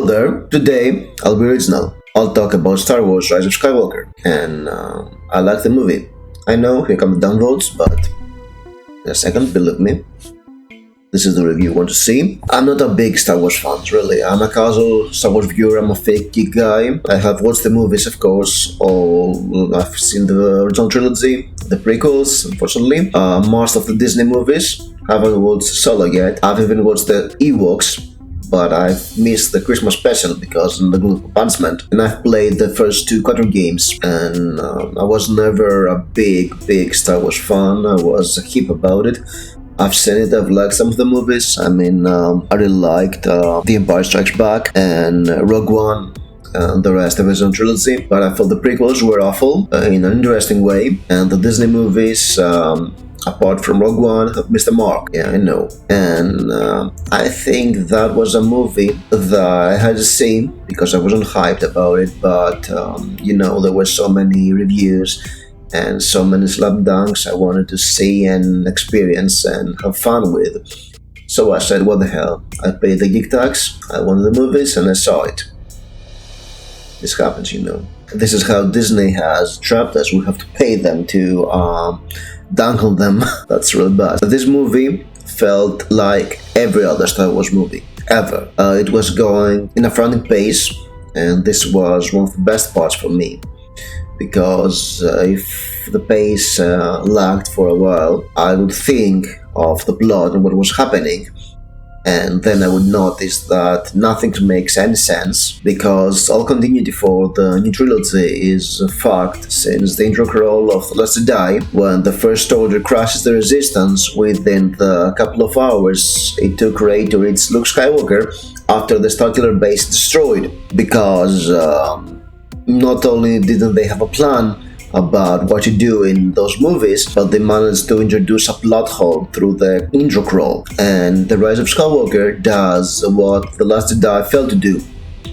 there, today I'll be original. I'll talk about Star Wars Rise of Skywalker, and I like the movie. I know, here come the downvotes, but in a second, believe me, this is the review you want to see. I'm not a big Star Wars fan, really. I'm a casual Star Wars viewer, I'm a fake geek guy. I have watched the movies, of course, I've seen the original trilogy, the prequels, unfortunately, most of the Disney movies. I haven't watched Solo yet. I've even watched the Ewoks, but I've missed the Christmas special because of the global advancement. And I've played the first two Quantum games, and I was never a big Star Wars fan. I was hip about it. I've seen it, I've liked some of the movies. I really liked The Empire Strikes Back and Rogue One and the rest of the original trilogy, but I thought the prequels were awful in an interesting way, and the Disney movies, apart from Rogue One, have missed the mark. Yeah, I know. And I think that was a movie that I had to see because I wasn't hyped about it, but there were so many reviews and so many slam dunks I wanted to see and experience and have fun with. So I said, what the hell? I paid the geek tax, I wanted the movies, and I saw it. This happens, This is how Disney has trapped us. We have to pay them to dunk on them. That's really bad. This movie felt like every other Star Wars movie, ever. It was going in a frantic pace, and this was one of the best parts for me. Because if the pace lagged for a while, I would think of the plot and what was happening, and then I would notice that nothing makes any sense, because all continuity for the new trilogy is fucked since the intro crawl of The Last Jedi, when the First Order crashes the Resistance within the couple of hours it took Rey to reach Luke Skywalker after the Starkiller base destroyed, because not only didn't they have a plan about what to do in those movies, but they managed to introduce a plot hole through the intro crawl. And The Rise of Skywalker does what The Last Jedi failed to do,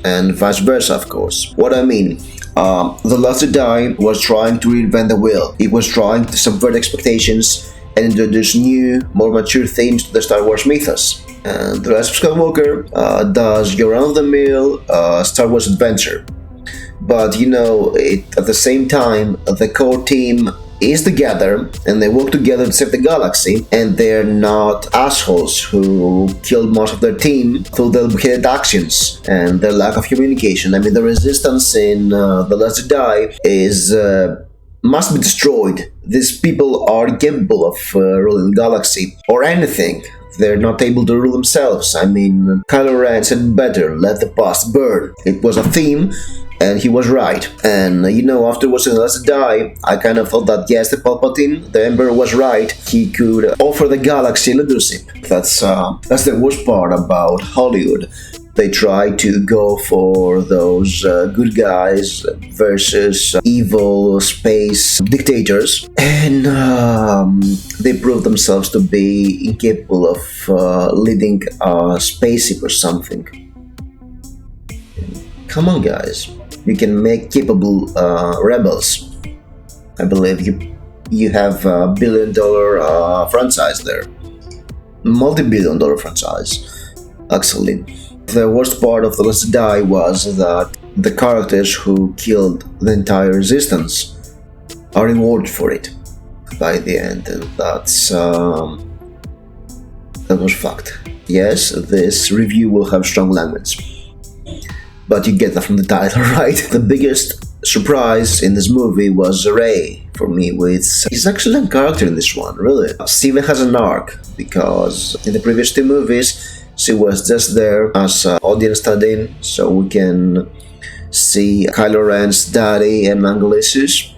and vice versa, of course. What I mean, The Last Jedi was trying to reinvent the wheel. It was trying to subvert expectations and introduce new, more mature themes to the Star Wars mythos. And The Rise of Skywalker does your run-of-the-mill Star Wars adventure. But at the same time, the core team is together and they work together to save the galaxy, and they're not assholes who killed most of their team through their wicked actions and their lack of communication. The Resistance in The Last Jedi must be destroyed. These people are capable of ruling the galaxy or anything. They're not able to rule themselves. Kylo Ren said better, let the past burn. It was a theme, and he was right. And after watching The Last Jedi, I kind of thought that yes, the Palpatine, the Emperor, was right. He could offer the galaxy leadership. That's the worst part about Hollywood. They try to go for those good guys versus evil space dictators, and they prove themselves to be incapable of leading a spaceship or something. Come on, guys. You can make capable rebels. I believe you have a $1 billion franchise there. Multi-billion-dollar franchise, actually. The worst part of The Last Jedi was that the characters who killed the entire Resistance are rewarded for it by the end, and that was fucked. Yes, this review will have strong language, but you get that from the title, right? The biggest surprise in this movie was Rey, for me, which is actually a character in this one, really. She even has an arc, because in the previous two movies, she was just there as an audience stand-in, so we can see Kylo Ren's daddy and uncle issues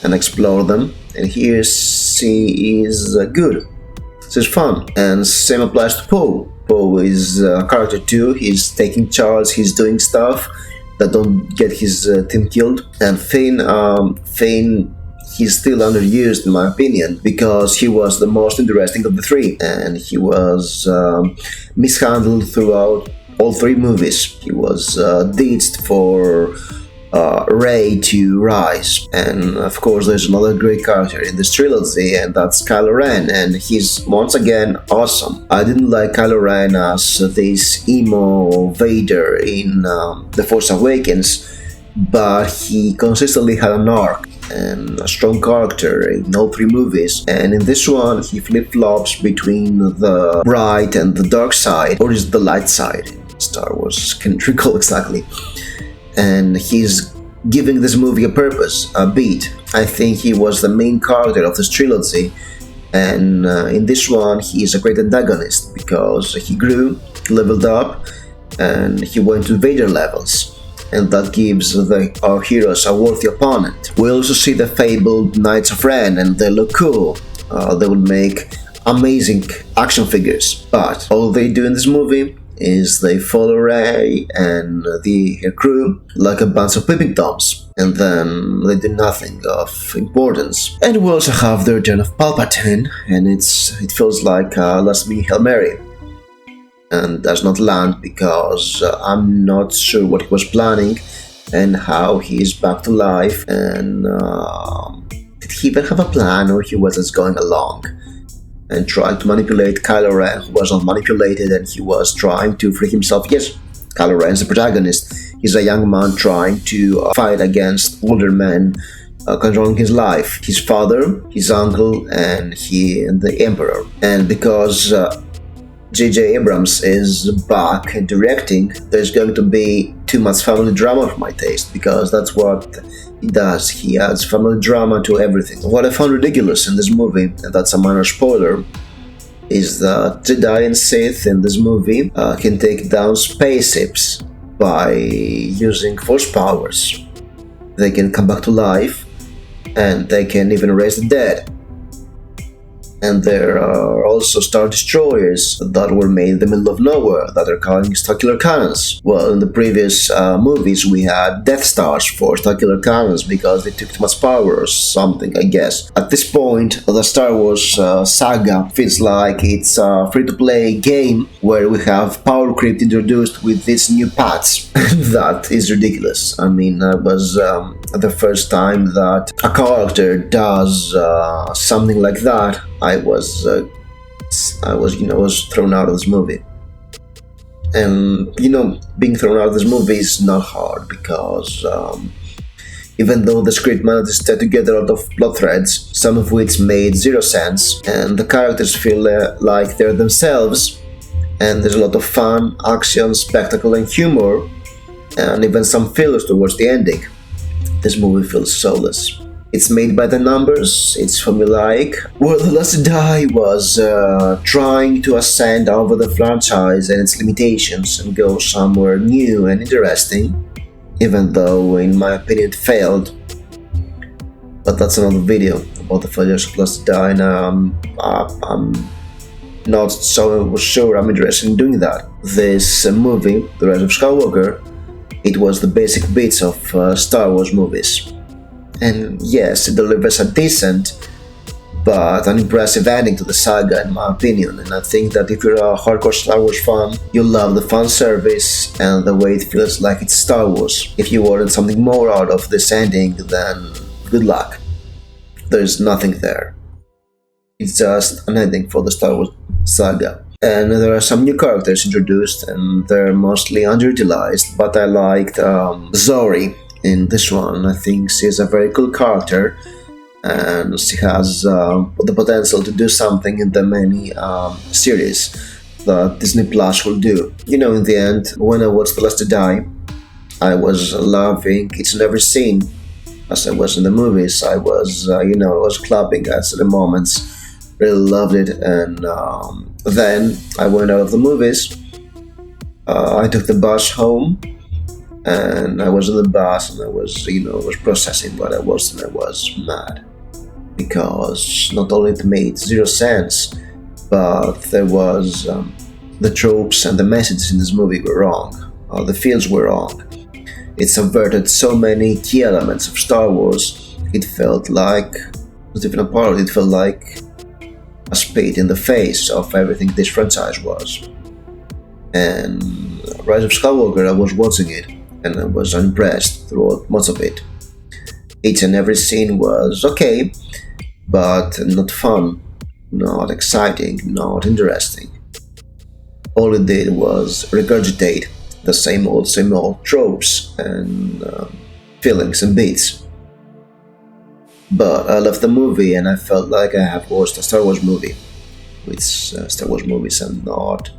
and explore them. And here she is good. She's fun. And same applies to Poe. Poe is a character too. He's taking charge, he's doing stuff that don't get his team killed. And Finn, he's still underused in my opinion, because he was the most interesting of the three, and he was mishandled throughout all three movies. He was ditched for Rey to rise. And of course, there's another great character in this trilogy, and that's Kylo Ren, and he's once again awesome. I didn't like Kylo Ren as this emo Vader in The Force Awakens, but he consistently had an arc and a strong character in all three movies, and in this one he flip-flops between the bright and the dark side, or is the light side in Star Wars, can't recall exactly, and he's giving this movie a purpose, a beat. I think he was the main character of this trilogy, and in this one he is a great antagonist because he grew, leveled up, and he went to Vader levels, and that gives our heroes a worthy opponent. We also see the fabled Knights of Ren, and they look cool. They will make amazing action figures, but all they do in this movie is they follow Rey and her crew like a bunch of peeping toms, and then they do nothing of importance. And we also have the return of Palpatine, and it feels like a last-minute Hail Mary, and does not land because I'm not sure what he was planning and how he is back to life, and did he even have a plan, or he was just going along and trying to manipulate Kylo Ren, who was not manipulated, and he was trying to free himself. Yes, Kylo Ren is the protagonist. He's a young man trying to fight against older men controlling his life. His father, his uncle, and the Emperor. And because J.J. Abrams is back and directing, there's going to be too much family drama for my taste, because that's what he does. He adds family drama to everything. What I found ridiculous in this movie, and that's a minor spoiler, is that Jedi and Sith in this movie can take down spaceships by using force powers. They can come back to life, and they can even raise the dead. And there are also Star Destroyers that were made in the middle of nowhere that are carrying Starkiller cannons. Well, in the previous movies we had Death Stars for Starkiller cannons because they took too much power or something, I guess. At this point, the Star Wars saga feels like it's a free-to-play game where we have power creep introduced with these new paths. That is ridiculous. I mean, it was the first time that a character does something like that. I was thrown out of this movie. And, being thrown out of this movie is not hard because even though the script managed to tie together a lot of plot threads, some of which made zero sense, and the characters feel like they're themselves, and there's a lot of fun, action, spectacle, and humor, and even some fillers towards the ending, this movie feels soulless. It's made by the numbers, it's formulaic. Well, The Last Jedi was trying to ascend over the franchise and its limitations and go somewhere new and interesting, even though, in my opinion, it failed. But that's another video about the failures of Last Jedi, and I'm not so sure I'm interested in doing that. This movie, The Rise of Skywalker, it was the basic beats of Star Wars movies. And yes, it delivers a decent but an impressive ending to the saga, in my opinion. And I think that if you're a hardcore Star Wars fan, you'll love the fan service and the way it feels like it's Star Wars. If you wanted something more out of this ending, then good luck. There's nothing there. It's just an ending for the Star Wars saga. And there are some new characters introduced, and they're mostly underutilized, but I liked Zori in this one. I think she's a very cool character, and she has the potential to do something in the many series that Disney Plus will do. In the end, when I watched The Last Jedi, I was loving each and every scene. As I was in the movies, I was, I was clapping at certain moments. Really loved it, and then I went out of the movies. I took the bus home, and I was in the bus, and I was processing what I was, and I was mad because not only it made zero sense, but there was the tropes and the messages in this movie were wrong. The feels were wrong. It subverted so many key elements of Star Wars. It felt like it was even a part. It felt like a spade in the face of everything this franchise was. And Rise of Skywalker, I was watching it, and I was unimpressed throughout most of it. Each and every scene was okay, but not fun, not exciting, not interesting. All it did was regurgitate the same old tropes and feelings and beats. But I left the movie and I felt like I have watched a Star Wars movie, which Star Wars movies I'm not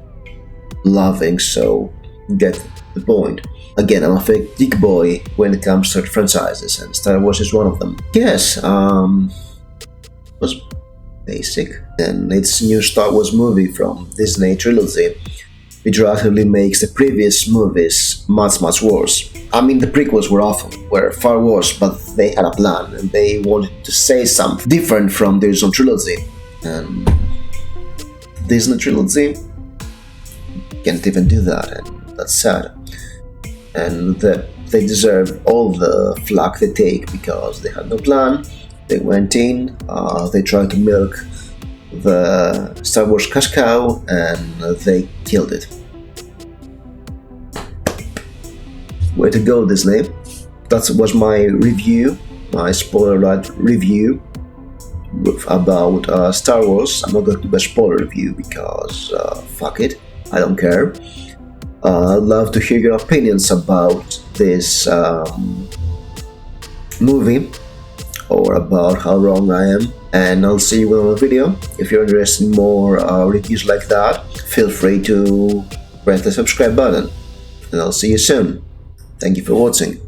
loving, so get the point. Again, I'm a fake geek boy when it comes to franchises, and Star Wars is one of them. Yes, was basic. And it's a new Star Wars movie from Disney trilogy, which drastically makes the previous movies much worse. I mean, the prequels were awful, were far worse, but they had a plan and they wanted to say something different from the original trilogy. And Disney trilogy can't even do that, and that's sad. And they deserve all the flack they take because they had no plan. They went in, they tried to milk the Star Wars cash cow, and they killed it. Way to go, Disney. That was my review, my spoiler review about Star Wars. I'm not going to do a spoiler review because fuck it, I don't care. I'd love to hear your opinions about this movie, or about how wrong I am, and I'll see you in another video. If you're interested in more reviews like that, feel free to press the subscribe button, and I'll see you soon. Thank you for watching.